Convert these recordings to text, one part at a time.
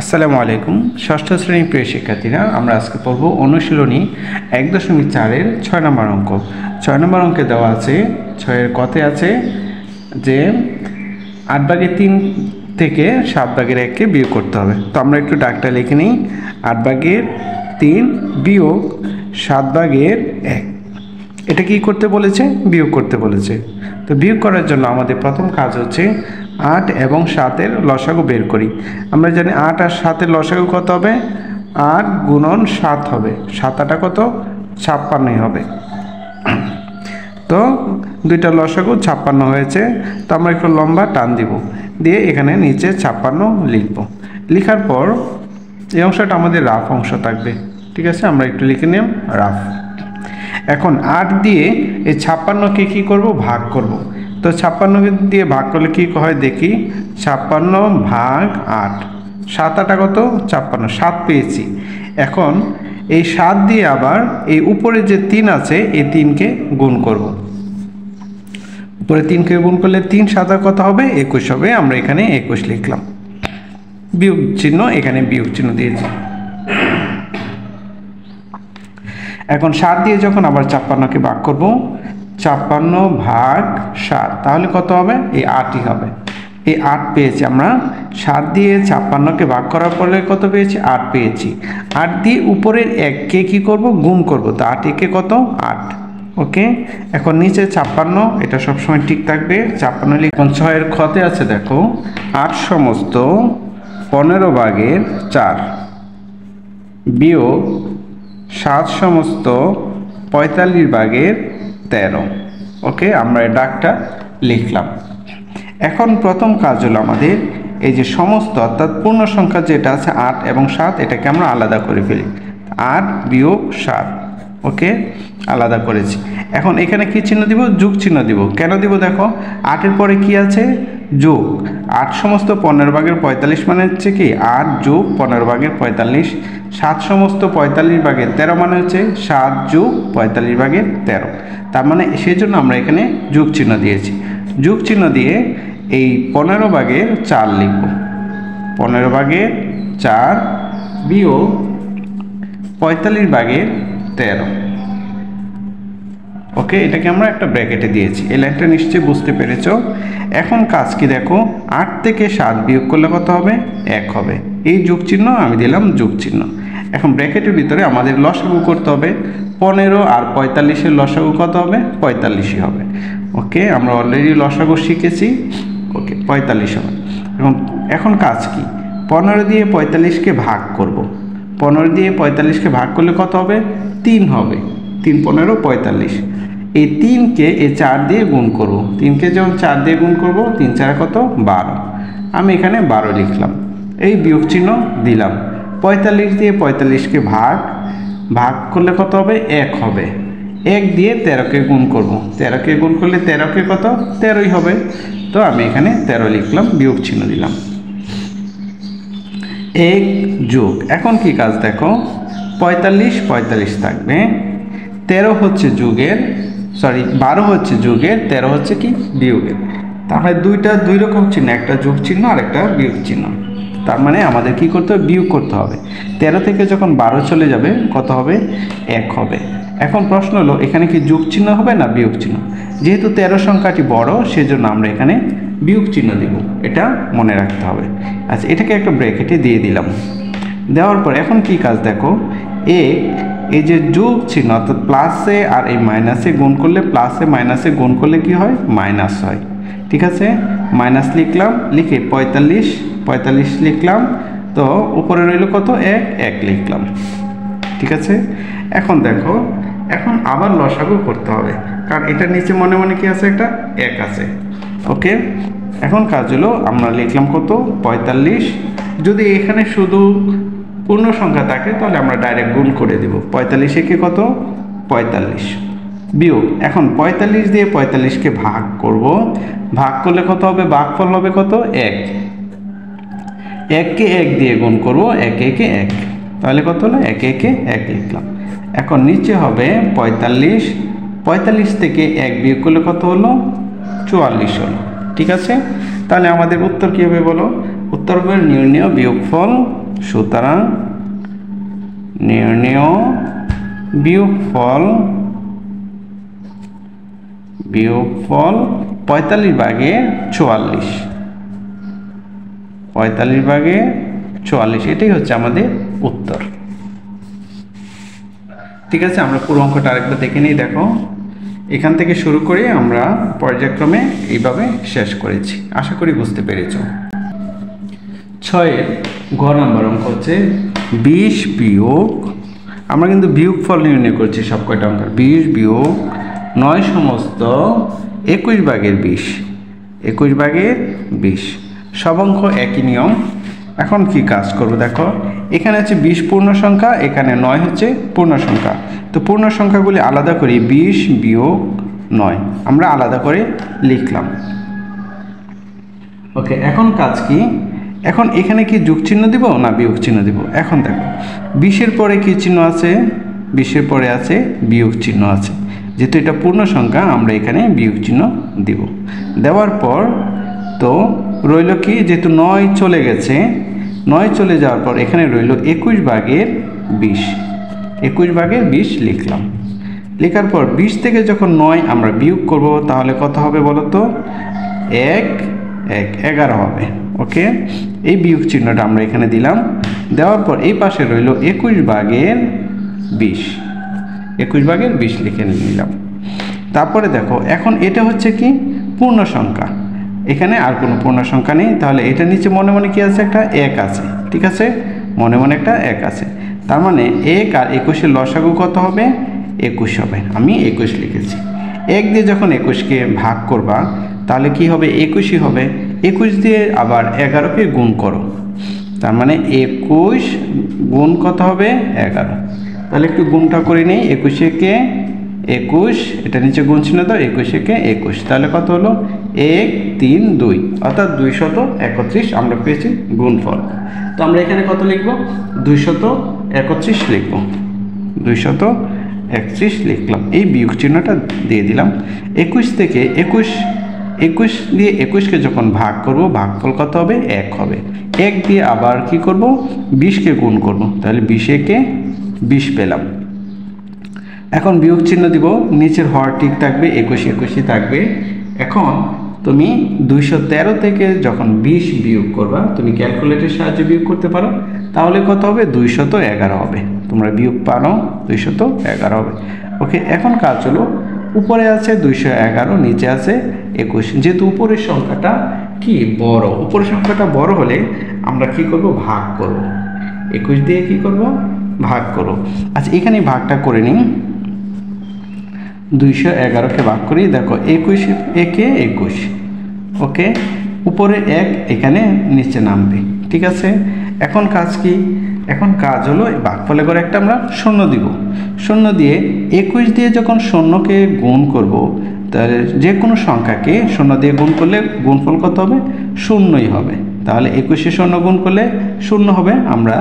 আসসালামু আলাইকুম। ষষ্ঠ শ্রেণীর প্রিয় শিক্ষার্থীরা, আমরা আজকে পড়ব অনুশীলনী 1.4-এর 6 নম্বর অঙ্ক। 6 নম্বর অঙ্কে দেওয়া আছে, 6-এর কতে আছে যে 8/3 থেকে 7/1-কে বিয়োগ করতে হবে। তো আমরা একটু ডাকটা লিখে নিই। 8/3 বিয়োগ 7/1। এটা কি করতে বলেছে? বিয়োগ করতে বলেছে। তো বিয়োগ করার জন্য আমাদের প্রথম কাজ হচ্ছে 8 এবং 7-এর লসাগু বের করি। আমরা জানি 8 আর 7-এর লসাগু কত হবে? 8 গুণন 7 হবে। 7 8 কত? 56 হবে। তো দুইটা লসাগু 56 হয়েছে। তো আমরা একটু লম্বা টান দিব, দিয়ে এখানে নিচে 56 লিখব। লেখার পর এই অংশটা আমাদের রাফ অংশ থাকবে, ঠিক আছে? আমরা একটু লিখে নিলাম রাফ। এখন 8 দিয়ে এই 56কে কী করব? ভাগ করব। তো 56 দিয়ে ভাগ করলে কী হয় দেখি। 56 ভাগ 8, 7 8 কত? 56, 7 পেয়েছি। এখন এই 7 দিয়ে আবার এই উপরে যে 3 আছে এই 3কে গুণ করব। উপরে 3কে গুণ করলে 3 7 কত হবে? 21 হবে। আমরা এখানে 21 লিখলাম। বিয়োগ চিহ্ন, এখানে বিয়োগ চিহ্ন দিয়েছি। এখন 7 দিয়ে যখন আবার 56কে ভাগ করব, 56 ভাগ 7, তাহলে কত হবে? এই 8ই হবে। এই 8 পেয়েছি আমরা। 7 দিয়ে 56কে ভাগ করার পরে কত পেয়েছি? 8 পেয়েছি। 8 দিয়ে উপরের 1কে কী করব? গুণ করব। তো 8 একে কত? 8। ওকে, এখন নিচে 56, এটা সবসময় ঠিক থাকবে। 56 লিখে 6-এর খতে আছে দেখো, 8 সমস্ত 15/4 বিয়োগ 7 সমস্ত 45/13। ওকে, আমরা এই ডাকটা লিখলাম। এখন প্রথম কাজ হলো আমাদের এই যে সমস্ত অর্থাৎ পূর্ণ সংখ্যা যেটা আছে 8 এবং 7, এটাকে আমরা আলাদা করে ফেলি। 8 বিয়োগ 7, ওকে, আলাদা করেছি। এখন এখানে কি চিহ্ন দিব? যোগ চিহ্ন দিব। কেন দিব? দেখো 8-এর পরে কি আছে? যোগ। 8 সমস্ত 15/45 মানে হচ্ছে কি 8 যোগ 15/45। 7 সমস্ত 45/13 মানে হচ্ছে 7 যোগ 45/13। তার মানে সেই জন্য আমরা এখানে যোগ চিহ্ন দিয়েছি। যোগ চিহ্ন দিয়ে এই 15/4 লিখব। 15/4 বিয়োগ 45/13। ওকে, এটাকে আমরা একটা ব্র্যাকেটে দিয়েছি। এই লাইনটা নিশ্চয়ই বুঝতে পেরেছো। এখন কাজ কি দেখো, 8 থেকে 7 বিয়োগ করলে কত হবে? 1 হবে। এই যোগ চিহ্ন আমি দিলাম যোগ চিহ্ন। এখন ব্র্যাকেটের ভিতরে আমাদের লসাগু করতে হবে। 15 আর 45-এর লসাগু কত হবে? 45ই হবে। ওকে, আমরা অলরেডি লসাগু শিখেছি। ওকে, 45 হবে। এখন কাজ কি? 15 দিয়ে 45কে ভাগ করব। 15 দিয়ে 45কে ভাগ করলে কত হবে? 3 হবে। 3 15 45। এই 3কে এই 4 দিয়ে গুণ করব। 3কে যখন 4 দিয়ে গুণ করব, 3 4 কত? 12। আমি এখানে 12 লিখলাম। এই বিয়োগ চিহ্ন দিলাম। 45 দিয়ে 45কে ভাগ করলে কত হবে? 1 হবে। 1 দিয়ে 13কে গুণ করব। 13কে গুণ করলে 13কে কত? 13ই হবে। তো আমি এখানে 13 লিখলাম, বিয়োগ চিহ্ন দিলাম। 1 যোগ, এখন কি কাজ দেখো, 45 থাকবে। 13 হচ্ছে যুগের, 12 হচ্ছে যুগের, 13 হচ্ছে কি বিয়োগের। তার মানে দুই রকম চিহ্ন, একটা যোগ চিহ্ন আর একটা বিয়োগ চিহ্ন। তার মানে আমাদের কি করতে হবে? বিয়োগ করতে হবে। 13 থেকে যখন 12 চলে যাবে কত হবে? 1 হবে। এখন প্রশ্ন হলো এখানে কি যোগ চিহ্ন হবে না বিয়োগ চিহ্ন? যেহেতু 13 সংখ্যাটি বড়, সেজন্য আমরা এখানে বিয়োগ চিহ্ন দিব। এটা মনে রাখতে হবে। আচ্ছা, এটাকে একটা ব্র্যাকেটে দিয়ে দিলাম। দেওয়ার পর এখন কি কাজ দেখো, এই যে যোগ চিহ্ন অর্থাৎ প্লাসে আর এই মাইনাসে গুণ করলে, প্লাসে মাইনাসে গুণ করলে কি হয়? মাইনাস হয়। ঠিক আছে, মাইনাস লিখলাম, লিখে 45 লিখলাম। তো উপরে রইল কত? 1 লিখলাম। ঠিক আছে, এখন দেখো, এখন আবার লসাগু করতে হবে, কারণ এটা নিচে মনে মনে কি আছে? একটা 1 আছে। ওকে, এখন কাজ হলো আমরা লিখলাম কত? 45। যদি এখানে শুধু পূর্ণ সংখ্যা থাকে তাহলে আমরা ডাইরেক্ট গুণ করে দেব। 45 একে কত? 45 বিয়োগ, এখন 45 দিয়ে 45কে ভাগ করব। ভাগ করলে কত হবে? ভাগফল হবে কত? 1। 1কে 1 দিয়ে গুণ করব, 1 1 1, তাহলে কত হলো? 1 1 1 লিখলাম। এখন নিচে হবে 45 থেকে 1 বিয়োগ করলে কত হলো? 44 হলো। ঠিক আছে, তাহলে আমাদের উত্তর কী হবে বলো? উত্তর হবে নির্ণেয় বিয়োগফল সুতরাং নির্ণেয় বিয়োগফল 45 ভাগে 44, 45 ভাগে 44, এটাই হচ্ছে আমাদের উত্তর। ঠিক আছে, আমরা পুরো অঙ্কটা আরেকবার দেখে নিই। দেখো, এখান থেকে শুরু করে আমরা পর্যায়ক্রমে এইভাবে শেষ করেছি। আশা করি বুঝতে পেরেছ। 6-এর গ নাম্বার অঙ্ক হচ্ছে 20 বিয়োগ, আমরা কিন্তু বিয়োগফল নির্ণয় করছি সব কয়টা অঙ্ক। 20 বিয়োগ 9 সমস্ত 21 ভাগের 20, 21 ভাগের 20, সব অঙ্ক একই নিয়ম। এখন কি কাজ করব দেখো, এখানে হচ্ছে 20 পূর্ণ সংখ্যা, এখানে 9 হচ্ছে পূর্ণ সংখ্যা। তো পূর্ণ সংখ্যাগুলি আলাদা করি, 20 বিয়োগ 9 আমরা আলাদা করে লিখলাম। ওকে, এখন কাজ কি, এখন এখানে কি যোগ চিহ্ন দিব না বিয়োগ চিহ্ন দিব? এখন দেখো, 20-এর পরে কি চিহ্ন আছে? 20-এর পরে আছে বিয়োগ চিহ্ন আছে। যেহেতু এটা পূর্ণ সংখ্যা, আমরা এখানে বিয়োগ চিহ্ন দিব। দেওয়ার পর তো রইল কি, যেহেতু 9 চলে গেছে, 9 চলে যাওয়ার পর এখানে রইল 21 ভাগের 20, 21 ভাগের 20 লিখলাম। লেখার পর 20 থেকে যখন 9 আমরা বিয়োগ করব, তাহলে কত হবে বলো তো? 11 হবে। ওকে, এই বিয়োগ চিহ্নটা আমরা এখানে দিলাম। দেওয়ার পর এই পাশে রইল 21 ভাগের 20, 21 ভাগের 20 লিখে নিলাম। তারপরে দেখো, এখন এটা হচ্ছে কি পূর্ণ সংখ্যা, এখানে আর কোনো পূর্ণ সংখ্যা নেই, তাহলে এটা নিচে মনে মনে কি আছে? একটা 1 আছে। ঠিক আছে, মনে মনে একটা 1 আছে। তার মানে 1 আর 21-এর লসাগু কত হবে? 21 হবে। আমি 21 লিখেছি। 1 দিয়ে যখন 21-কে ভাগ করবা, তাহলে কি হবে? 21ই হবে। 21 দিয়ে আবার 11-কে গুণ করো, তার মানে 21 গুণ কত হবে? 11। তাহলে একটু গুণটা করে নেই। 21-একে 21, এটা নিচে গুণ চিহ্ন দাও, 21-একে 21, তাহলে কত হলো? 1, 3, 2, অর্থাৎ 231 আমরা পেয়েছি গুণফল। তো আমরা এখানে কত লিখব? 231 লিখব, 231 লিখলাম। এই বিয়োগ চিহ্নটা দিয়ে দিলাম। 21 থেকে 21 দিয়ে 21-কে যখন ভাগ করব, ভাগফল কত হবে? 1 হবে। 1 দিয়ে আবার কি করব? 20-কে গুণ করব, তাহলে 20-একে 20 পেলাম। এখন বিয়োগ চিহ্ন দিব, নিচের হর ঠিক থাকবে, 21 থাকবে। এখন তুমি 213 থেকে যখন 20 বিয়োগ করবা, তুমি ক্যালকুলেটরের সাহায্যে বিয়োগ করতে পারো, তাহলে কত হবে? 211 হবে। তোমরা বিয়োগ পারো, 211 হবে। ওকে, এখন কাজ হলো, উপরে আছে 211, নিচে আছে 21। যেহেতু উপরের সংখ্যাটা কি বড়, উপরের সংখ্যাটা বড় হলে আমরা কি করব? ভাগ করব। 21 দিয়ে কি করব? ভাগ করব। আচ্ছা, এখানে ভাগটা করে নিই। 211-কে ভাগ করি, দেখো 21 একে 21। ওকে, উপরে 1, এখানে নিচে নামবে। ঠিক আছে, এখন কাজ কি? এখন কাজ হলো ভাগফলে করে একটা আমরা 0 দিব। 0 দিয়ে 21 দিয়ে যখন 0-কে গুণ করব, তাহলে যে কোনো সংখ্যাকে 0 দিয়ে গুণ করলে গুণফল কত হবে? 0ই হবে। তাহলে 21-এ 0 গুণ করলে 0 হবে, আমরা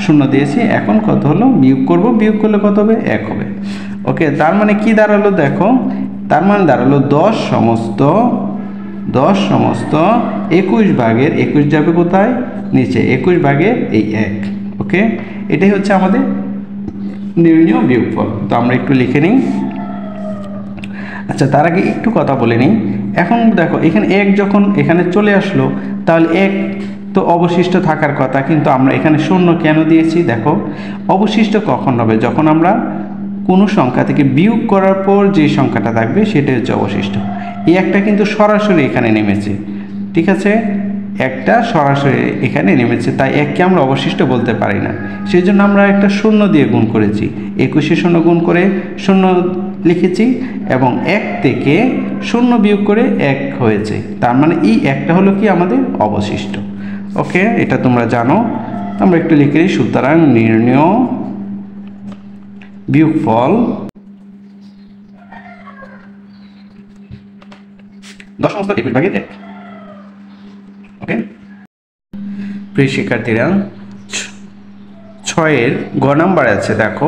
0 দিয়েছি। এখন কত হলো? বিয়োগ করব, বিয়োগ করলে কত হবে? 1 হবে। ওকে, তার মানে কি দাঁড়ালো দেখো, তার মানে দাঁড়ালো 10 সমস্ত 21 ভাগের 21 যাবে কোথায়? নিচে। 21 ভাগের এই 1। ওকে, এটাই হচ্ছে আমাদের নির্ণেয় বিয়োগফল। তো আমরা একটু লিখে নিই। আচ্ছা, তার আগে একটু কথা বলে নিই। এখন দেখো, এখানে 1 যখন এখানে চলে আসলো, তাহলে 1 তো অবশিষ্ট থাকার কথা, কিন্তু আমরা এখানে 0 কেন দিয়েছি? দেখো, অবশিষ্ট কখন হবে? যখন আমরা কোনো সংখ্যা থেকে বিয়োগ করার পর যে সংখ্যাটা থাকবে সেটাই হচ্ছে অবশিষ্ট। এই একটা কিন্তু সরাসরি এখানে নেমেছে। ঠিক আছে, একটা সরাসরি এখানে নেমেছে, তাই 1-কে আমরা অবশিষ্ট বলতে পারি না। সেই জন্য আমরা একটা 0 দিয়ে গুণ করেছি। 21-এ 0 গুণ করে 0 লিখেছি, এবং 1 থেকে 0 বিয়োগ করে 1 হয়েছে। তার মানে এই একটা হলো কি আমাদের অবশিষ্ট। ওকে, এটা তোমরা জানো। আমরা একটু লিখে নিই। সুতরাং নির্ণেয় বিয়োগফল 10 সমস্ত 21 ভাগের 1। ওকে, প্রিয় শিক্ষার্থীরা, 6-এর গ নাম্বার আছে। দেখো,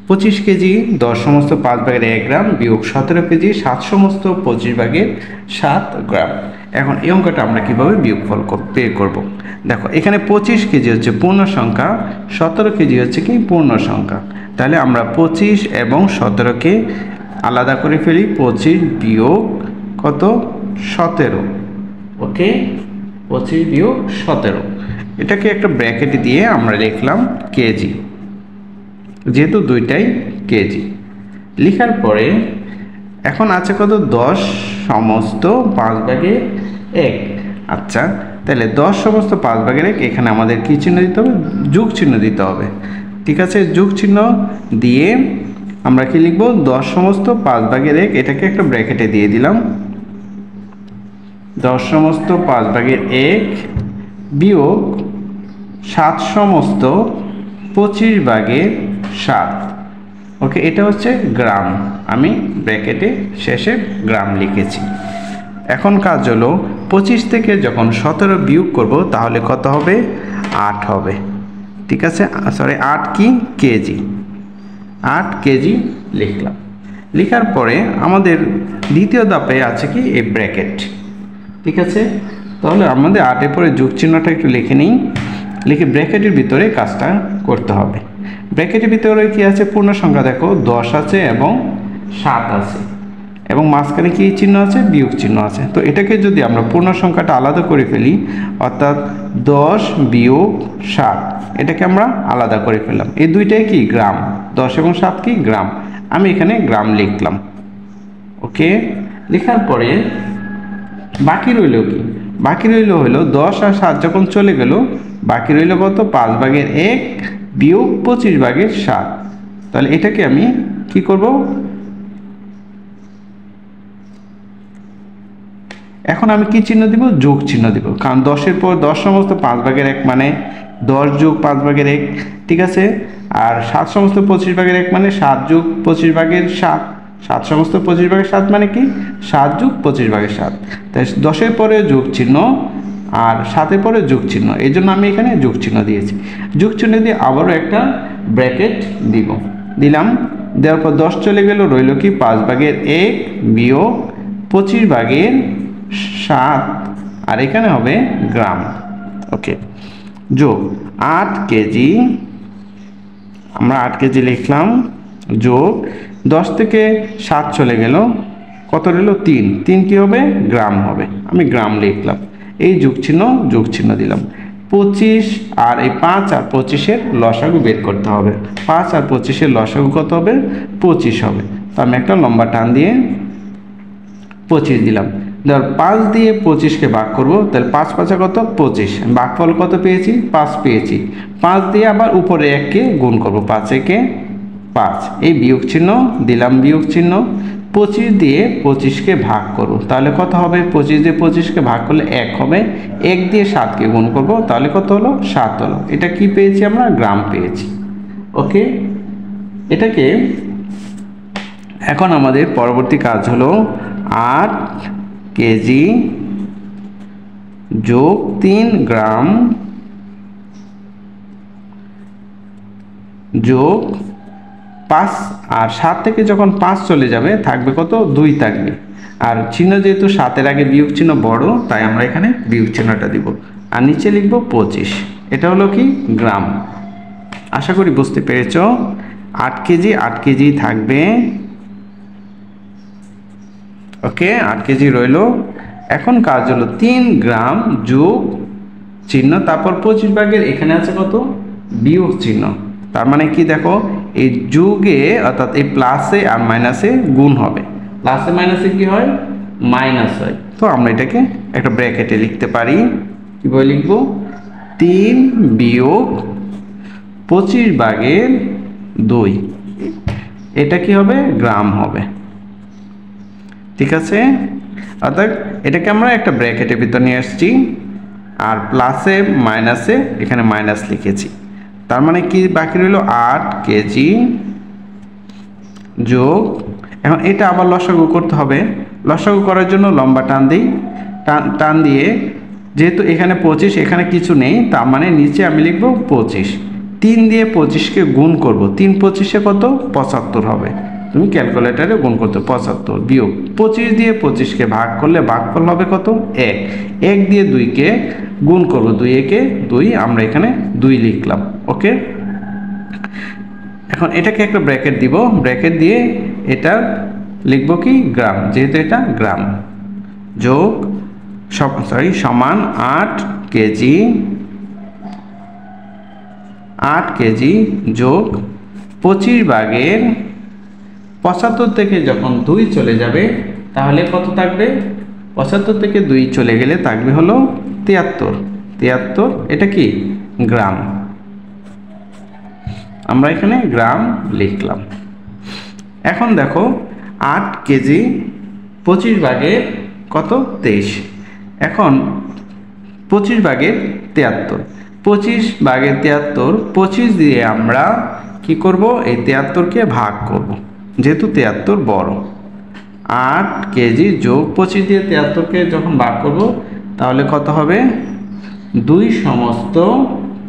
25 কেজি 10 সমস্ত 5 ভাগের 1 গ্রাম বিয়োগ 17 কেজি 7 সমস্ত 25 ভাগের 7 গ্রাম। এখন এই অঙ্কটা আমরা কীভাবে বিয়োগফল বের করব। দেখো এখানে 25 কেজি হচ্ছে পূর্ণ সংখ্যা, 17 কেজি হচ্ছে কি পূর্ণ সংখ্যা। তাহলে আমরা 25 এবং 17কে আলাদা করে ফেলি। 25 বিয়োগ কত 17, ওকে 25 বিয়োগ 17, এটাকে একটা ব্র্যাকেটে দিয়ে আমরা লিখলাম কেজি, যেহেতু দুইটাই কেজি। লেখার পরে এখন আছে কত 10 সমস্ত 5/1। আচ্ছা, তাহলে 10 সমস্ত 5/1 এখানে আমাদের কি চিহ্ন দিতে হবে? যোগ চিহ্ন দিতে হবে। ঠিক আছে, যোগ চিহ্ন দিয়ে আমরা কি লিখব? 10 সমস্ত 5/1, এটাকে একটা ব্র্যাকেটে দিয়ে দিলাম। 10 সমস্ত 5/1 বিয়োগ 7 সমস্ত 25/7। ওকে, এটা হচ্ছে গ্রাম, আমি ব্র্যাকেটে শেষে গ্রাম লিখেছি। এখন কাজ হলো 25 থেকে যখন 17 বিয়োগ করব তাহলে কত হবে? 8 হবে। ঠিক আছে, সরি 8 কি কেজি, 8 কেজি লিখলাম। লেখার পরে আমাদের দ্বিতীয় ধাপে আছে কি এই ব্র্যাকেট। ঠিক আছে, তাহলে আমাদের 8-এর পরে যোগ চিহ্নটা একটু লিখে নিই। লিখে ব্র্যাকেটের ভিতরে কাজটা করতে হবে। ব্র্যাকেটের ভিতরে কি আছে? পূর্ণ সংখ্যা দেখো 10 আছে এবং 7 আছে, এবং মাঝখানে কি চিহ্ন আছে? বিয়োগ চিহ্ন আছে। তো এটাকে যদি আমরা পূর্ণ সংখ্যাটা আলাদা করে ফেলি, অর্থাৎ 10 বিয়োগ 7, এটাকে আমরা আলাদা করে ফেললাম। এই দুইটাই কি গ্রাম, 10 এবং 7 কি গ্রাম। আমি এখানে গ্রাম লিখলাম। ওকে, লেখার পরে বাকি রইল কি? বাকি রইল হলো 10 আর 7 যখন চলে গেল, বাকি রইল কত? 5/1 বিয়োগ 25/7। তাহলে এটাকে আমি কি করব? এখন আমি কি চিহ্ন দিব? যোগ চিহ্ন দিব, কারণ 10-এর পর 10 সমস্ত 5/1 মানে 10 যোগ 5/1। ঠিক আছে, আর 7 সমস্ত 25/1 মানে 7 যোগ 25/7। 7 সমস্ত 25/7 মানে কি? 7 যোগ 25/7। তাই 10-এর পরে যোগ চিহ্ন আর 7-এর পরে যোগ চিহ্ন, এই জন্য আমি এখানে যোগ চিহ্ন দিয়েছি। যোগ চিহ্ন দিয়ে আবারও একটা ব্র্যাকেট দিলাম। দেওয়ার পর 10 চলে গেল, রইল কি? 5/1 বিয়োগ 25/7, আর এখানে হবে গ্রাম। ওকে, যোগ 8 কেজি, আমরা 8 কেজি লিখলাম, যোগ 10 থেকে 7 চলে গেল, কত রইল? 3। 3 কি হবে? গ্রাম হবে, আমি গ্রাম লিখলাম। এই যোগ চিহ্ন দিলাম। 25 আর এই 5 আর 25-এর লসাগু বের করতে হবে। 5 আর 25-এর লসাগু কত হবে? 25 হবে। তো আমি একটা লম্বা টান দিয়ে 25 দিলাম। ধর 5 দিয়ে 25-কে ভাগ করব, তাহলে 5 5 কত? 25। ভাগফল কত পেয়েছি? 5 পেয়েছি। 5 দিয়ে আবার উপরে 1-কে গুণ করব, 5 5। এই বিয়োগ চিহ্ন দিলাম, বিয়োগ চিহ্ন। 25 দিয়ে 25-কে ভাগ করব, তাহলে কত হবে? 25 দিয়ে 25-কে ভাগ করলে 1 হবে। 1 দিয়ে 7-কে গুণ করব, তাহলে কত হলো? 7 হলো। এটা কি পেয়েছি আমরা? গ্রাম পেয়েছি। ওকে, এটাকে এখন আমাদের পরবর্তী কাজ হলো 8 কেজি যোগ 3 গ্রাম যোগ 5, আর 7 থেকে যখন 5 চলে যাবে থাকবে কত? 2 থাকবে। আর চিহ্ন যেহেতু 7-এর আগে বিয়োগ চিহ্ন বড়, তাই আমরা এখানে বিয়োগ চিহ্নটা দিব, আর নিচে লিখব 25। এটা হলো কি? গ্রাম। আশা করি বুঝতে পেরেছ। 8 কেজি থাকবে। ওকে, 8 কেজি রইল। এখন কাজ হলো 3 গ্রাম যোগ চিহ্ন, তারপর 25/1 এখানে আছে কত? বিয়োগ চিহ্ন। তার মানে কি? দেখো এই যোগে অর্থাৎ এই প্লাসে আর মাইনাসে গুণ হবে, প্লাসে মাইনাসে কি হয়? মাইনাস হয়। তো আমরা এটাকে একটা ব্র্যাকেটে লিখতে পারি। কীভাবে লিখব? 3 বিয়োগ 25/2, এটা কি হবে? গ্রাম হবে। ঠিক আছে, অর্থাৎ এটাকে আমরা একটা ব্র্যাকেটের ভিতর নিয়ে আসছি, আর প্লাসে মাইনাসে এখানে মাইনাস লিখেছি। তার মানে কি বাকি রইল? 8 কেজি যোগ, এখন এটা আবার লসাগু করতে হবে। লসাগু করার জন্য লম্বা টান দিই, টান দিয়ে যেহেতু এখানে 25, এখানে কিছু নেই, তার মানে নিচে আমি লিখব 25। 3 দিয়ে 25-কে গুণ করব, 3 25-এ কত? 75 হবে। তো তুমি ক্যালকুলেটারে গুণ করতে 75 বিয়োগ 25 দিয়ে 25কে ভাগ করলে ভাগফল হবে কত 1 1 দিয়ে 2কে গুণ করব 2 একে 2 আমরা এখানে 2 লিখলাম ওকে। এখন এটাকে একটা ব্র্যাকেট দিব, ব্র্যাকেট দিয়ে এটা লিখব কি গ্রাম, যেহেতু এটা গ্রাম, যোগ সমান 8 কেজি যোগ 25 ভাগের 75 থেকে যখন 2 চলে যাবে তাহলে কত থাকবে, 75 থেকে 2 চলে গেলে থাকবে হলো 73। এটা কি গ্রাম, আমরা এখানে গ্রাম লিখলাম। এখন দেখো 8 কেজি 25 ভাগের কত 23, এখন 25 ভাগের 73, 25 ভাগের 73, 25 দিয়ে আমরা কি করব এই 73কে ভাগ করব, যেহেতু 73 বড়। 8 কেজি যোগ 25 দিয়ে 73কে যখন ভাগ করব তাহলে কত হবে 2 সমস্ত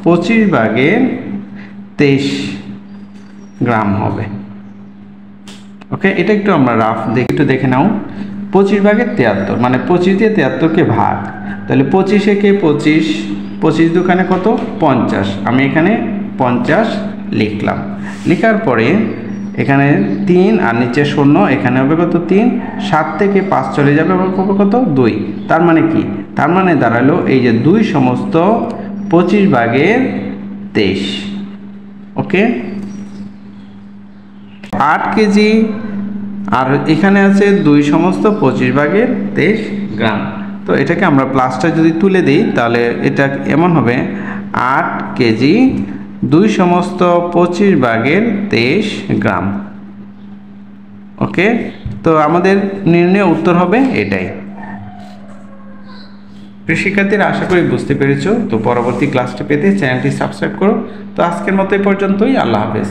25 ভাগের 23 গ্রাম হবে ওকে। এটা একটু আমরা রাফ দেখে নাও। 25 ভাগের 73 মানে 25 দিয়ে 73কে ভাগ, তাহলে 25 একে 25, 25 দোকানে কত 50, আমি এখানে 50 লিখলাম। লেখার পরে এখানে 3 আর নিচে 0, এখানে হবে কত 3, 7 থেকে 5 চলে যাবে হবে কত 2, তার মানে কি, তার মানে দাঁড়ালো এই যে 2 সমস্ত 25 ভাগের 23 ওকে। 8 কেজি আর এখানে আছে 2 সমস্ত 25 ভাগের 23 গ্রাম। তো এটাকে আমরা প্লাসটা যদি তুলে দিই তাহলে এটা এমন হবে 8 কেজি 2 সমস্ত 25 ভাগের 23 গ্রাম ওকে। তো আমাদের নির্ণয় উত্তর হবে এটাই। প্রিয় শিক্ষার্থীরা, আশা করি বুঝতে পেরেছো। তো পরবর্তী ক্লাসটি পেতে চ্যানেলটি সাবস্ক্রাইব করো। তো আজকের মতো এই পর্যন্তই, আল্লাহ হাফেজ।